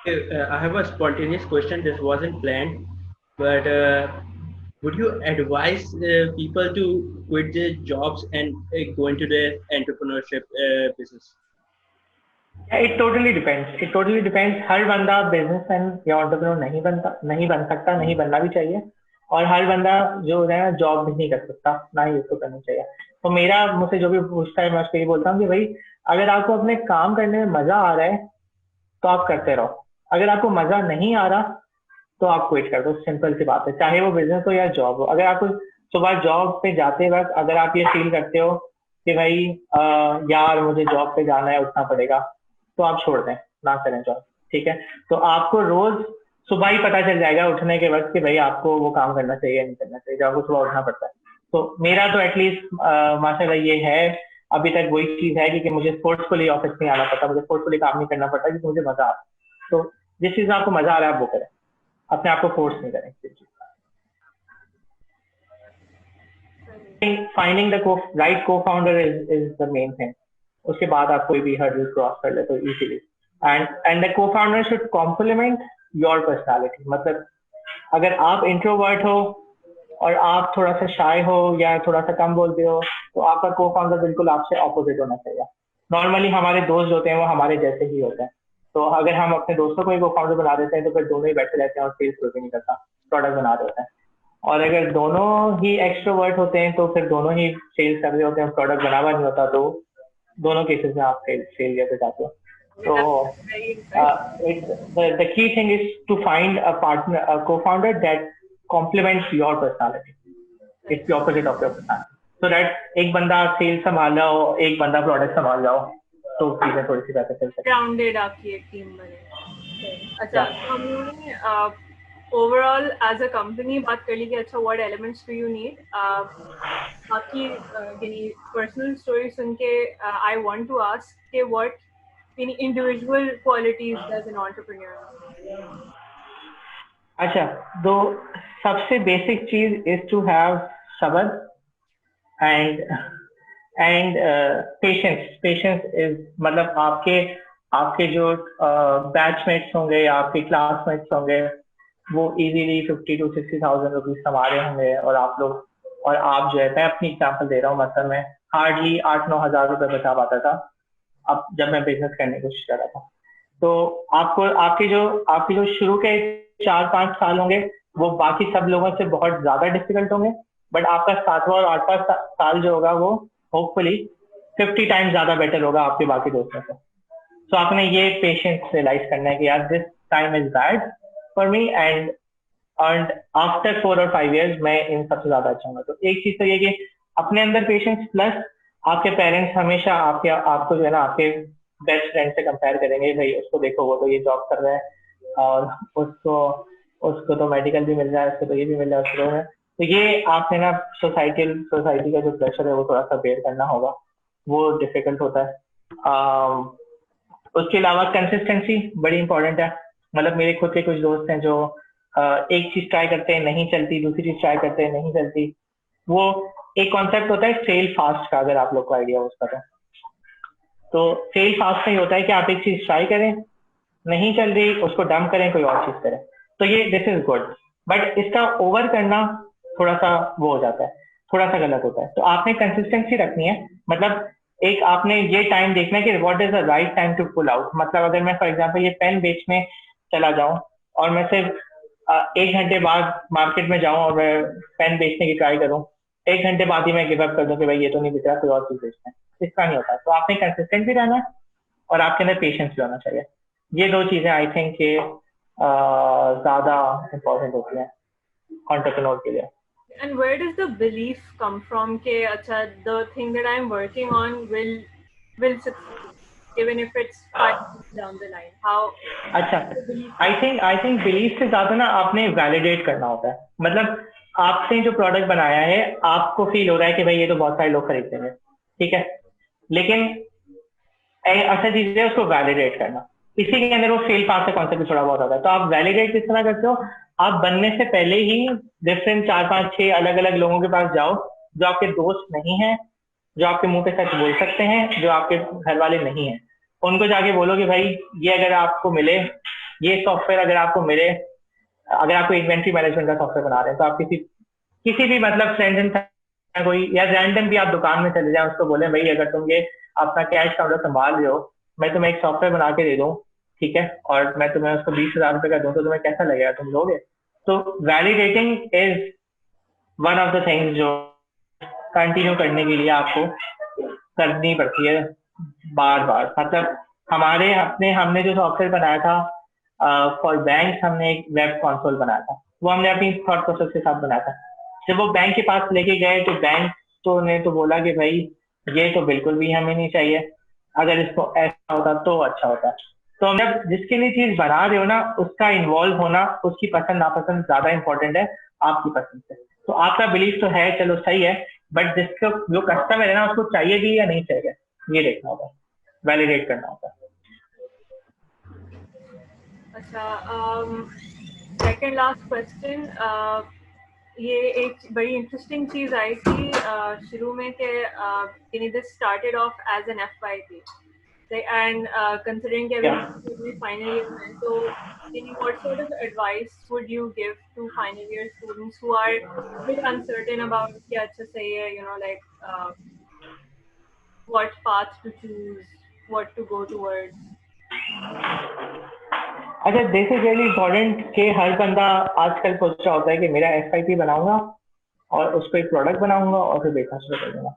I have a spontaneous question. This wasn't planned, but would you advise people to quit their jobs and go into the entrepreneurship business? It totally depends, it totally depends. हर बंदा businessman या entrepreneur नहीं बन सकता, नहीं बनना भी चाहिए। और हर बंदा जो है ना जॉब भी नहीं कर सकता, ना ही उसको करना चाहिए। तो मेरा मुझसे जो भी पूछता है मैं उसको ये बोलता हूँ कि भाई अगर आपको अपने काम करने में मजा आ रहा है तो आप करते रहो। अगर आपको मजा नहीं आ रहा तो आप क्विट कर दो, सिंपल सी बात है। चाहे वो बिजनेस हो या जॉब हो। अगर आपको सुबह जॉब पे जाते वक्त अगर आप ये फील करते हो कि भाई यार मुझे जॉब पे जाना है, उठना पड़ेगा, तो आप छोड़ दें, ना करें जॉब। ठीक है। तो आपको रोज सुबह ही पता चल जाएगा उठने के वक्त कि भाई आपको वो काम करना चाहिए या नहीं करना चाहिए, जो आपको सुबह उठना पड़ता है। तो मेरा तो एटलीस्ट माशाल्लाह ये है, अभी तक वही चीज है कि मुझे फोर्सफुली ऑफिस नहीं आना पड़ता, मुझे फोर्सफुली काम नहीं करना पड़ता, क्योंकि मुझे मजा आता है। तो जिस चीज में आपको मजा आ रहा है आप वो करें, अपने आप को फोर्स नहीं करें किसी चीज। फाइंडिंग द राइट को founder is the main thing. उसके बाद आप कोई भी हर्डल क्रॉस कर ले तो easily. And the co founder should complement your personality. मतलब अगर आप इंट्रोवर्ट हो और आप थोड़ा सा शाय हो या थोड़ा सा कम बोलते हो, तो आपका को फाउंडर बिल्कुल आपसे ऑपोजिट होना चाहिए। नॉर्मली हमारे दोस्त होते हैं वो हमारे जैसे ही होते हैं। तो अगर हम अपने दोस्तों को ही को फाउंडर बना देते हैं तो फिर दोनों ही बैठे रहते हैं और सेल्स कोई भी नहीं करता, प्रोडक्ट बना रहे होते हैं। और अगर दोनों ही एक्सट्रोवर्ट होते हैं तो फिर दोनों ही सेल्स कर रहे होते हैं, प्रोडक्ट बना हुआ नहीं होता, तो दोनों केसेस में आप फेलियर पे जाते हो। Okay, तो that's very insightful. the key thing is to find a partner, a co-founder that complements your personality. It's the opposite of your personality. So that एक बंदा सेल्स संभाल रहा हो, एक बंदा प्रोडक्ट संभाल रहा हो, तो चीजें थोड़ी सी बेहतर चल सकती Grounded आपकी एक टीम बने। अच्छा, हैं। तो हम लोगों ने ओवरऑल एज अ कंपनी बात कर ली कि अच्छा what elements do you need. आपकी यानी पर्सनल स्टोरी सुन के आई वांट टू आस्क कि what any individual qualities does an entrepreneur need? अच्छा, तो सबसे बेसिक चीज इज टू हैव सबर एंड पेशेंस। पेशेंस इज मतलब आपके आपके जो बैचमेट्स होंगे या आपके क्लासमेट्स होंगे वो इजीली 50 to 60,000 रुपीज कमा रहे होंगे, और आप लोग और आप जो है, मैं अपनी एग्जांपल दे रहा हूँ, मतलब मैं हार्डली 8-9 हज़ार रुपए बचा पाता था अब जब मैं बिजनेस करने की कोशिश कर रहा था। तो आपको आपके जो शुरू के 4-5 साल होंगे वो बाकी सब लोगों से बहुत ज्यादा डिफिकल्ट होंगे, बट आपका 7वां और 8वां साल जो होगा वो होपफुली 50 टाइम्स ज्यादा बेटर होगा आपके बाकी दोस्तों से। तो आपने ये पेशेंस रियलाइज करना है कि यार this time is bad for me, and after 4 और 5 years मैं इन सबसे ज्यादा अच्छा हूँ। तो एक चीज तो ये कि अपने अंदर पेशेंस, प्लस आपके पेरेंट्स हमेशा आपको जो है ना आपके बेस्ट फ्रेंड से कंपेयर करेंगे, भाई उसको देखो वो तो ये जॉब कर रहा है, और उसको उसको तो मेडिकल भी मिल रहा है, उसको तो ये भी मिल रहा है, उसको तो है। तो ये आपने ना सोसाइटी का जो प्रेशर है वो थोड़ा सा बेयर करना होगा, वो डिफिकल्ट होता है। उसके अलावा कंसिस्टेंसी बड़ी इंपॉर्टेंट है। मतलब मेरे खुद के कुछ दोस्त हैं जो एक चीज ट्राई करते हैं नहीं चलती, दूसरी चीज ट्राई करते हैं नहीं चलती। वो एक कॉन्सेप्ट होता है फेल फास्ट का, अगर आप लोग को आइडिया हो उसका। तो फेल फास्ट में होता है कि आप एक चीज ट्राई करें, नहीं चल रही, उसको डंप करें, कोई और चीज करें। तो ये दिस इज गुड, बट इसका ओवर करना थोड़ा सा वो हो जाता है, थोड़ा सा गलत होता है। तो आपने कंसिस्टेंसी रखनी है। मतलब एक आपने ये टाइम देखना है कि what is the right time to pull out. मतलब अगर मैं फॉर एग्जांपल ये पेन बेचने चला जाऊं और मैं सिर्फ 1 घंटे बाद मार्केट में जाऊं और मैं पेन बेचने की ट्राई करूं, 1 घंटे बाद ही मैं गिव अप कर दूं कि भाई ये तो नहीं बिक रहा, कोई और चीज बेचना है, इसका नहीं होता। तो आपने कंसिस्टेंट भी रहना है और आपके अंदर पेशेंस भी होना चाहिए। ये दो चीजें आई थिंक के ज्यादा इम्पोर्टेंट होती हैं एंटरप्रेन्योर के लिए। And where does the belief come from ke acha the thing that I'm working on will succeed even if it's 5 years down the line? How अच्छा, the belief I think belief से ज्यादा ना आपने validate करना होता है। मतलब आपने जो प्रोडक्ट बनाया है आपको फील हो रहा है कि भाई ये तो बहुत सारे लोग खरीद लेंगे, ठीक है, लेकिन अच्छा चीज है उसको वैलिडेट करना। इसी के अंदर वो फेल पास का कॉन्सेप्ट भी थोड़ा बहुत आता है। तो आप वैलिडेट किस तरह करते हो, आप बनने से पहले ही डिफरेंट 4-5-6 अलग अलग लोगों के पास जाओ जो आपके दोस्त नहीं है, जो आपके मुंह पे सच बोल सकते हैं, जो आपके घर वाले नहीं है। उनको जाके बोलो कि भाई ये अगर आपको मिले ये सॉफ्टवेयर अगर आपको मिले, अगर आपको इन्वेंट्री मैनेजमेंट का सॉफ्टवेयर बना रहे हैं, तो आप किसी भी मतलब फ्रेंड एंड कोई या रैंडम भी आप दुकान में चले जाएं, उसको बोले भाई अगर तुम ये अपना कैश काउंटर संभाल रहे हो, मैं तुम्हें एक सॉफ्टवेयर बना के दे दूं, ठीक है, और मैं तुम्हें उसको 20,000 रुपए का दूं, तो तुम्हें कैसा लगेगा, तुम लोगे? तो validating is one of the things जो कंटिन्यू करने के लिए आपको करनी पड़ती है बार बार। मतलब हमने जो सॉफ्टवेयर बनाया था फॉर बैंक, हमने एक वेब कंसोल बनाया था, वो हमने अपनी थॉट प्रोसेस के साथ बनाया था। जब वो बैंक के पास लेके गए तो बैंक ने तो बोला कि भाई ये तो बिल्कुल भी हमें नहीं चाहिए, अगर इसको ऐसा होता तो अच्छा होता। तो हम जब जिसके लिए चीज बना रहे हो ना, उसका इन्वॉल्व होना, उसकी पसंद नापसंद ज्यादा इंपॉर्टेंट है आपकी पसंद से। तो आपका बिलीफ तो है, चलो सही है, बट जिसको जो कस्टमर है ना, उसको चाहिए भी या नहीं चाहिए, ये देखना होगा, वैलिडेट करना होगा। अच्छा, सेकंड लास्ट क्वेश्चन, ये एक बड़ी इंटरेस्टिंग चीज आई थी शुरू में कि this started off as an FYP and considering every final year में, so what sort of advice would you give to final year students who are a bit uncertain about क्या अच्छा सही है, you know, like what path to choose, what to go towards? अच्छा, this is really important कि हर बंदा आजकल सोच रहा होता है कि मेरा FYP बनाऊंगा और उसको एक प्रोडक्ट बनाऊंगा और फिर बेचना शुरू कर दूंगा।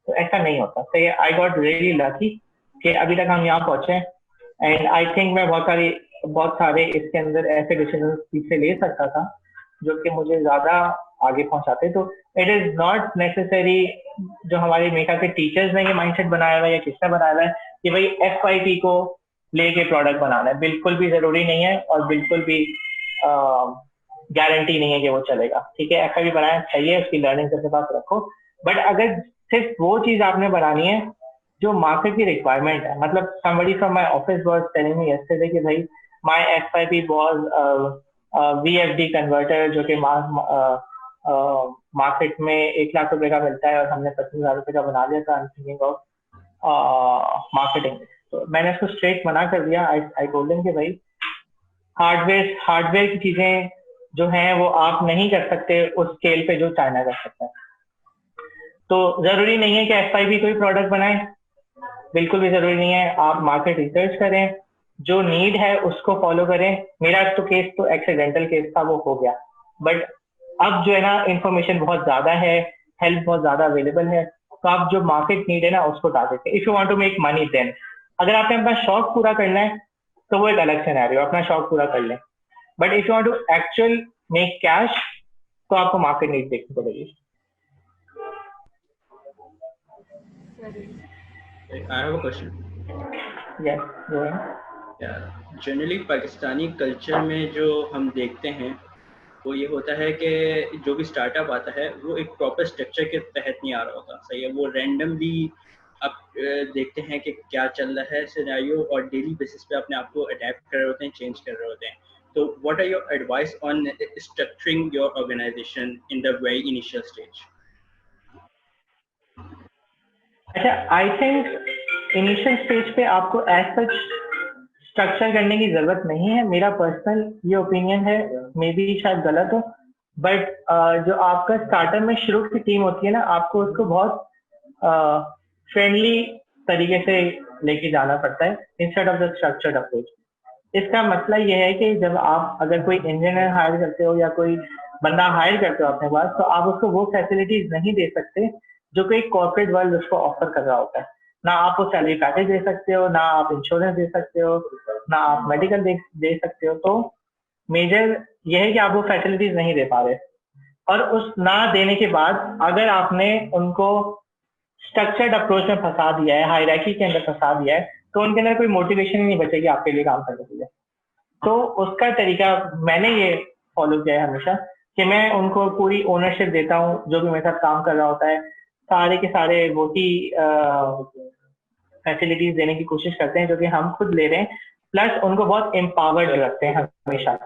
तो ऐसा नहीं होता। सही, आई गॉट रियली लकी कि अभी तक हम यहाँ पहुंचे, एंड आई थिंक मैं बहुत सारे इसके अंदर ऐसे डिसीजन पीछे ले सकता था जो कि मुझे ज्यादा आगे पहुंचाते। तो इट इज नॉट नेसेसरी जो हमारे मेका के टीचर्स ने ये माइंडसेट बनाया हुआ है या किसने बनाया हुआ है कि भाई FYP को लेके प्रोडक्ट बनाना है, बिल्कुल भी जरूरी नहीं है और बिल्कुल भी गारंटी नहीं है कि वो चलेगा। ठीक है, FYP बनाना चाहिए, उसकी लर्निंग अपने पास रखो, बट अगर सिर्फ वो चीज आपने बनानी है जो मार्केट की रिक्वायरमेंट है, मतलब somebody from my office was telling me yesterday कि भाई my FYP was VFD converter जो कि मार्केट में 1 लाख रुपए का मिलता है और हमने 25,000 रुपए का बना लिया था। I am thinking of marketing. तो मैंने उसको स्ट्रेट मना कर दिया। आई टोल्ड हिम कि भाई हार्डवेयर की चीजें जो हैं वो आप नहीं कर सकते उस स्केल पे जो चाइना कर सकता है। तो जरूरी नहीं है कि FYP कोई प्रोडक्ट बनाए, बिल्कुल भी जरूरी नहीं है। आप मार्केट रिसर्च करें, जो नीड है उसको फॉलो करें। मेरा तो केस तो एक्सीडेंटल केस था, वो हो गया, बट अब जो है ना इंफॉर्मेशन बहुत ज्यादा है, हेल्प बहुत ज्यादा अवेलेबल है, तो आप जो मार्केट नीड है ना उसको टारगेट करें। If you want to make money then, अगर आपने अपना शौक पूरा करना है तो वो एक अलग सिनेरियो, अपना शौक पूरा कर लें, but if you want to actual make cash तो आपको मार्केट नीड देखनी पड़ेगी। I have a question. Yes, go ahead. Generally Pakistani culture में जो हम देखते हैं वो ये होता है कि जो भी स्टार्टअप आता है वो एक प्रॉपर स्ट्रक्चर के तहत नहीं आ रहा होता। सही है, वो रैंडमली आप देखते हैं कि क्या चल रहा है सिनेरियो और डेली बेसिस पे अपने आप को अडेप्ट कर रहे होते हैं, चेंज कर रहे होते हैं। तो what are your advice on structuring your organisation in the very initial stage? अच्छा, आई थिंक इनिशियल स्टेज पे आपको एज सच स्ट्रक्चर करने की जरूरत नहीं है। मेरा पर्सनल ये ओपिनियन है, मे बी शायद गलत हो, बट जो आपका स्टार्टअप में शुरू की टीम होती है ना, आपको उसको बहुत फ्रेंडली तरीके से लेके जाना पड़ता है instead of the structured approach. इसका मतलब यह है कि जब आप अगर कोई इंजीनियर हायर करते हो या कोई बंदा हायर करते हो अपने पास, तो आप उसको वो फैसिलिटीज नहीं दे सकते जो कोई कॉर्पोरेट वर्ल्ड उसको ऑफर कर रहा होता है। ना आप वो सैलरी पैकेज दे सकते हो, ना आप इंश्योरेंस दे सकते हो, ना आप मेडिकल दे सकते हो। तो मेजर यह है कि आप वो फैसिलिटीज नहीं दे पा रहे, और उस ना देने के बाद अगर आपने उनको स्ट्रक्चर्ड अप्रोच में फंसा दिया है, हायरार्की के अंदर फंसा दिया है, तो उनके अंदर कोई मोटिवेशन ही नहीं बचेगी आपके लिए काम करने के लिए। तो उसका तरीका मैंने ये फॉलो किया है हमेशा कि मैं उनको पूरी ओनरशिप देता हूँ। जो भी मेरे साथ काम कर रहा होता है, सारे के सारे वो ही फैसिलिटीज देने की कोशिश करते हैं जो कि हम खुद ले रहे हैं, प्लस उनको बहुत एम्पावर्ड रखते हैं हमेशा।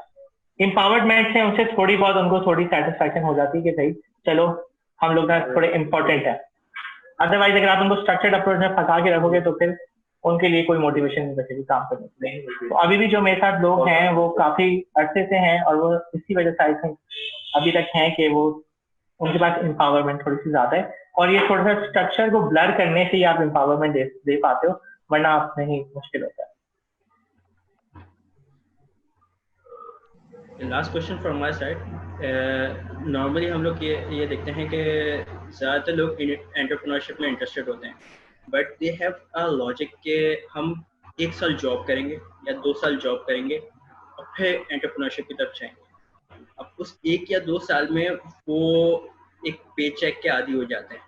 एम्पावरमेंट से उनसे थोड़ी बहुत उनको थोड़ी सेटिस्फैक्शन हो जाती है कि भाई चलो हम लोग ना थोड़े इम्पोर्टेंट है। अदरवाइज अगर आप उनको स्ट्रक्चर्ड अप्रोच में फंसा के रखोगे तो फिर उनके लिए कोई मोटिवेशन नहीं बचेगी काम करने के लिए। तो अभी भी जो मेरे साथ लोग हैं वो काफी अरसे से हैं और वो इसी वजह से आई थिंक अभी तक हैं कि वो उनके पास एम्पावरमेंट थोड़ी सी ज्यादा है, और ये थोड़ा सा स्ट्रक्चर को ब्लर करने से ही आप एम्पावरमेंट दे पाते हो, वरना आप नहीं, मुश्किल होता है। Last question from my side. Normally हम लोग ये देखते हैं कि ज़्यादातर लोग एंटरप्रेन्योरशिप में इंटरेस्टेड होते हैं, but they have a logic के हम 1 साल जॉब करेंगे या 2 साल जॉब करेंगे और फिर एंटरप्रेन्योरशिप की तरफ जाएंगे। अब उस 1 या 2 साल में वो एक पे चेक के आदी हो जाते हैं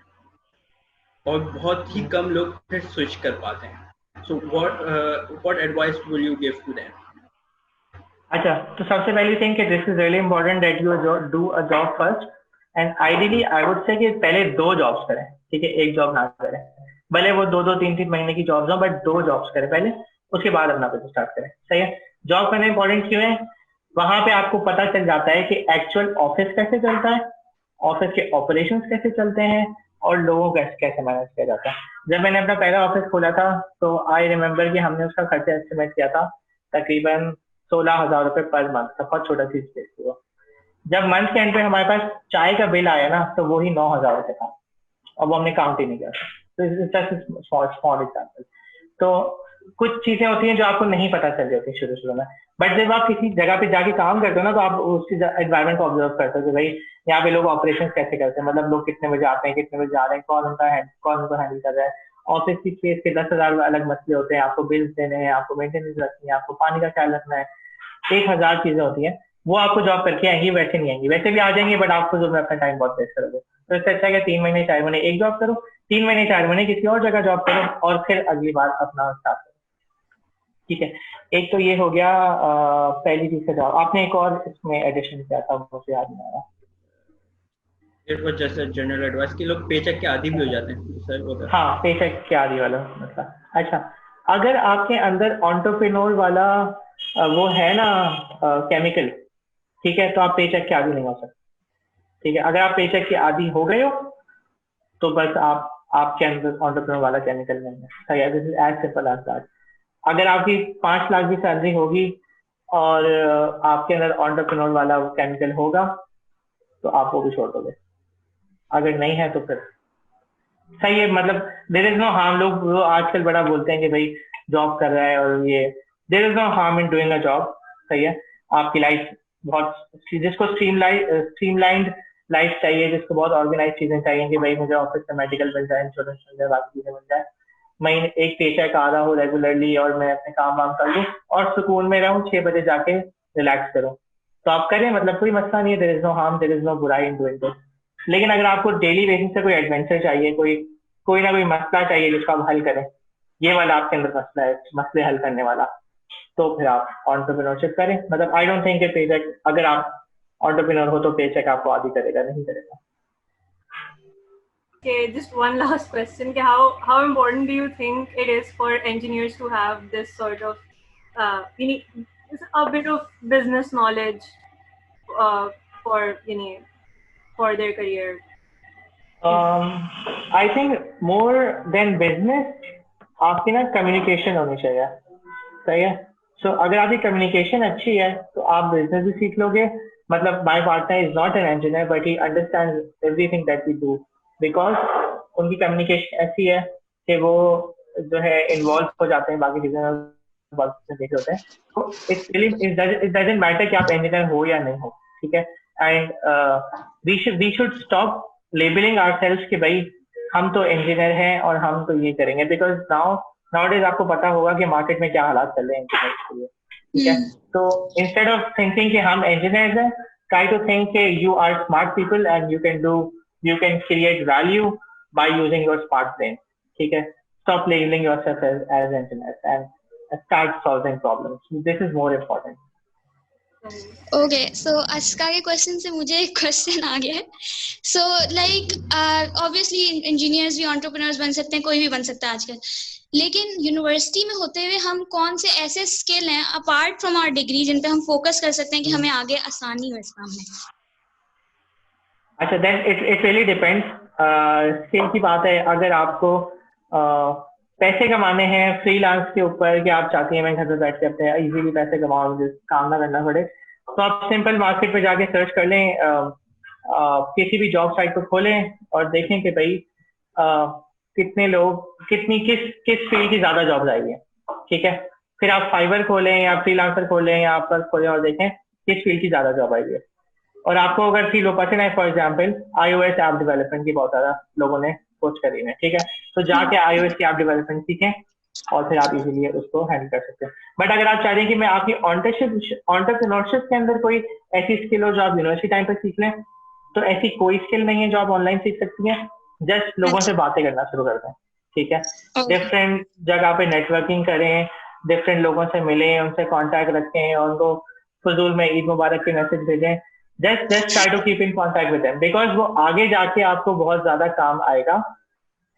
और बहुत ही कम लोग फिर स्विच कर पाते हैं। So what advice will you give to them? अच्छा, तो सबसे पहली थिंग कि this is really important that you do a job first, and ideally I would say कि पहले 2 जॉब्स करें, ठीक है, 1 जॉब ना करें, भले वो 2-2 3-3 महीने की जॉब्स हो, बट 2 जॉब्स करें पहले, उसके बाद अपना बिजनेस स्टार्ट करें। सही है। जॉब करना इंपॉर्टेंट क्यों है? वहां पे आपको पता चल जाता है कि एक्चुअल ऑफिस कैसे चलता है, ऑफिस के ऑपरेशंस कैसे चलते हैं, और लोगों को कैसे मैनेज किया जाता है। जब मैंने अपना पहला ऑफिस खोला था तो आई रिमेम्बर कि हमने उसका खर्चा एस्टिमेट किया था तकरीबन 16,000 रुपए पर मंथ, बहुत छोटा सी स्पेस थी वो। जब मंथ के एंड पे हमारे पास चाय का बिल आया ना, तो वो ही 9,000 रुपए था, और वो हमने काउंट ही नहीं किया था। तो स्मॉल एग्जाम्पल। तो कुछ चीजें होती हैं जो आपको नहीं पता चल जाती शुरू शुरू में, बट जब आप किसी जगह पे जाके काम करते हो ना, तो आप उसकी एनवायरमेंट को ऑब्जर्व करते हो कि भाई यहाँ पे लोग ऑपरेशन कैसे करते हैं, मतलब लोग कितने बजे आते हैं, कितने बजे जा रहे हैं, कौन उनको हैंडल कर रहा है। ऑफिस की स्पेस के 10,000 अलग मसले होते हैं, आपको बिल्स देने हैं, आपको मेंटेनेंस रखनी है, आपको पानी का ख्याल रखना है, 1,000 चीजें होती हैं। वो आपको जॉब करके आएंगी, वैसे नहीं आएंगी, वैसे भी आ जाएंगी, बट आपको जो अपना टाइम बहुत वेस्ट करोगे। तो इससे अच्छा है कि 3 महीने 4 महीने एक जॉब करो, 3 महीने 4 महीने किसी और जगह जॉब करो, और फिर अगली बार अपना स्टार्ट करो। ठीक है, एक तो ये हो गया पहली चीज से जॉब। आपने एक और इसमें एडिशन किया था, मुझे याद नहीं आ रहा। It was just a general advice कि लोग पे चेक के आदी भी हो जाते हैं सर, वो तो। हाँ, पे चेक के आदि वाला मतलब। अच्छा, अगर आपके अंदर एंटरप्रेन्योर वाला वो है ना केमिकल, ठीक है, तो आप पे चेक के आदि नहीं हो सकते। ठीक है, अगर आप पे चेक के आदि हो गए हो तो बस आपके अंदर एंटरप्रेन्योर वाला केमिकल नहीं है। सही है, this is as simple as that. अगर आपकी 5 लाख की सैलरी होगी और आपके अंदर एंटरप्रेन्योर वाला केमिकल होगा तो आप वो भी छोड़ दोगे, अगर नहीं है तो फिर सही है। मतलब देयर इज नो हार्म। लोग वो आजकल बड़ा बोलते हैं कि भाई जॉब कर रहा है और ये, there is no harm in doing a job. सही है, आपकी लाइफ बहुत, जिसको स्ट्रीमलाइंड लाइफ चाहिए, जिसको बहुत ऑर्गेनाइज चीजें चाहिए कि भाई मुझे ऑफिस से मेडिकल मिल जाए, इंश्योरेंस मिल जाए, बाकी चीजें मिल जाए, महीने एक पेचेक आ रहा हो रेगुलरली, और मैं अपने काम वाम कर लूँ और सुकून में रहूँ, 6 बजे जाके रिलैक्स करूँ, तो आप करें, मतलब कोई मसला नहीं है। There is no harm, there is no बुराई इन डूइंग दिस। लेकिन अगर आपको डेली बेसिस पे कोई एडवेंचर चाहिए, कोई ना कोई मसला चाहिए जिसको आप हल करें, ये वाला आपके अंदर मसला है, मसले हल करने वाला, तो फिर आप एंटरप्रेन्योरशिप करें। मतलब आई डोंट थिंक कि पेचेक, अगर आप एंटरप्रेन्योर हो तो पेचेक आपको आदि करेगा, नहीं करेगा। Okay, just one last question. Okay, how important do you think it is for engineers to have this sort of you need a bit of business knowledge for for their career? I think more than business आपकी ना communication होनी चाहिए। सही है। सो अगर आपकी communication अच्छी है तो आप बिजनेस भी सीख लोगे। मतलब my partner is not an engineer but he understands everything that we do, because उनकी कम्युनिकेशन ऐसी है कि वो जो है इन्वॉल्व हो जाते हैं बाकी चीजों में, देखे होते हैं। तो इट डजंट मैटर कि आप इंजीनियर हो या नहीं हो। ठीक है, and we should stop labelling ourselves कि भाई हम तो इंजीनियर हैं और हम तो ये करेंगे, बिकॉज नाउडेज आपको पता होगा कि मार्केट में क्या हालात चल रहे हैं इंजीनियर्स के लिए। ठीक है, तो इंस्टेड ऑफ थिंकिंग कि हम इंजीनियर्स हैं, ट्राई टू थिंक कि you are smart people and you can create value by using your smart brain. ठीक है, stop labeling yourself as engineers and start solving problems. This is more important. Okay, so अस्का के question से मुझे एक question आ गया है। सो लाइक ऑब्वियसली इंजीनियर्स भी एंटरप्रेन्योर्स बन सकते हैं, कोई भी बन सकता है आजकल, लेकिन यूनिवर्सिटी में होते हुए हम कौन से ऐसे स्किल हैं अपार्ट फ्रॉम आवर डिग्री जिन पे हम फोकस कर सकते हैं कि हमें आगे आसानी हो इस काम में? अच्छा, then it really depends. Skill की बात है, अगर आपको पैसे कमाने हैं फ्रीलांस के ऊपर कि आप चाहती हैं मैं घर पे बैठ के अपने इजीली पैसे कमाऊं, मुझे काम ना करना पड़े, तो आप सिंपल मार्केट पे जाके सर्च कर लें, किसी भी जॉब साइट को खोलें और देखें कि भाई कितने लोग कितनी किस किस फील्ड की ज्यादा जॉब्स आई है, ठीक है। फिर आप फाइवर खोलें या फ्रीलांसर खोलें या आप खोलें और देखें किस फील्ड की ज्यादा जॉब आई है। और आपको अगर फील्ड पसंद है, for example iOS app development की बहुत ज्यादा लोगों ने पोस्ट करी है, ठीक है, तो जाके iOS की ऐप डेवलपमेंट सीखें और फिर आप इजीली उसको हैंडल कर सकते हैं। बट अगर आप चाह रहे हैं कि मैं आपकी ऑन्टरप्रेन्योरशिप के अंदर कोई ऐसी स्किल हो जो आप यूनिवर्सिटी टाइम पर सीख लें, तो ऐसी कोई स्किल नहीं है जो आप ऑनलाइन सीख सकती हैं, जस्ट लोगों से बातें करना शुरू कर दें, ठीक है। डिफरेंट जगह पे नेटवर्किंग करें, डिफरेंट लोगों से मिलें, उनसे कांटेक्ट रखें और उनको फजूल में ईद मुबारक के मैसेज भेजें। Just try to keep in contact with them, because वो आगे जाके आपको बहुत ज्यादा काम आएगा।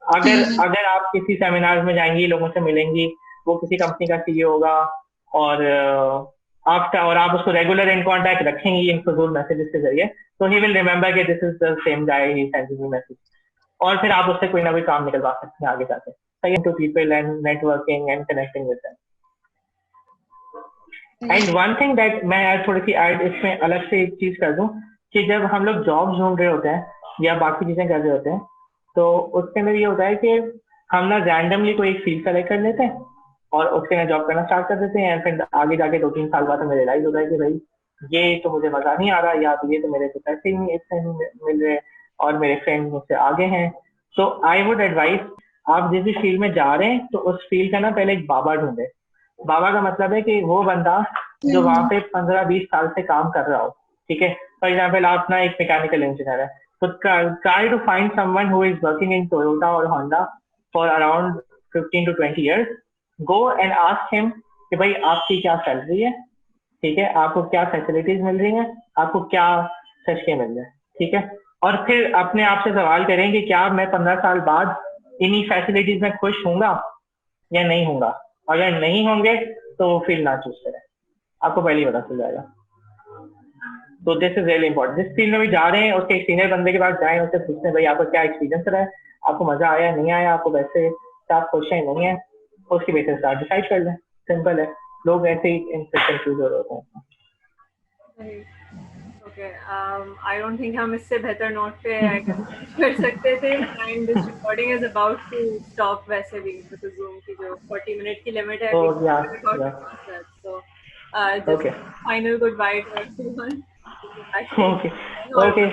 अगर अगर आप किसी सेमिनार में जाएंगी, लोगों से मिलेंगी, वो किसी कंपनी का सीईओ होगा और आप उसको रेगुलर इन कांटेक्ट रखेंगी इन फजूल मैसेजेस के जरिए, तो ही विल रिमेंबर कि this is the same guy he sending me message, और फिर आप उससे कोई ना कोई काम निकलवा सकते हैं आगे जाके। To people and networking and connecting with them. And one thing that मैं थोड़ी सी ऐड इसमें अलग से एक चीज कर दूं कि जब हम लोग जॉब ढूंढ रहे होते हैं या बाकी चीजें कर रहे होते हैं, तो उसके अंदर ये होता है कि हम ना रैंडमली कोई एक फील्ड सेलेक्ट कर लेते हैं और उसके अंदर जॉब करना स्टार्ट कर देते हैं, फिर आगे जाके 2-3 साल बाद हमें रियलाइज होता है कि भाई ये तो मुझे मजा नहीं आ रहा, या तो ये तो मेरे को पैसे ही इतने नहीं मिल रहे और मेरे फ्रेंड मुझसे आगे हैं। तो आई वुड एडवाइस, आप जिस भी फील्ड में जा रहे हैं तो उस फील्ड का ना पहले एक बाबा ढूंढे। बाबा का मतलब है कि वो बंदा जो वहां पे 15-20 साल से काम कर रहा हो, ठीक है। फॉर एग्जाम्पल आप ना एक मैकेनिकल इंजीनियर है, तो try to find someone who is working in Toyota और Honda for around 15 to 20 years। Go and ask him कि भाई आपकी क्या सैलरी है, ठीक है, आपको क्या फैसिलिटीज मिल रही हैं, आपको क्या सच मिल रहे हैं, ठीक है। और फिर अपने आप से सवाल करें कि क्या मैं 15 साल बाद इन्हीं फैसिलिटीज में खुश हूंगा या नहीं हूंगा। अगर नहीं होंगे तो वो फील्ड ना चूज करें, आपको पहले ही पता चल जाएगा। तो दिस इज रियली इंपॉर्टेंट। जिस फील्ड में भी जा रहे हैं उसके एक सीनियर बंदे के पास जाएं, उससे पूछते हैं भाई आपका क्या एक्सपीरियंस रहा है, आपको मजा आया नहीं आया, आपको वैसे आप खुश हैं नहीं है, उसकी बेसिस पर डिसाइड कर लें। सिंपल है, लोग ऐसे ही इनसे कंफ्यूज हो रहे होते हैं। Okay, I don't think हम इससे बेहतर नोट पे कर सकते थे, and this recording is about to stop वैसे भी, because Zoom की जो 40 मिनट की लिमिट है, Oh yeah, so just okay, final goodbye to everyone. okay, okay।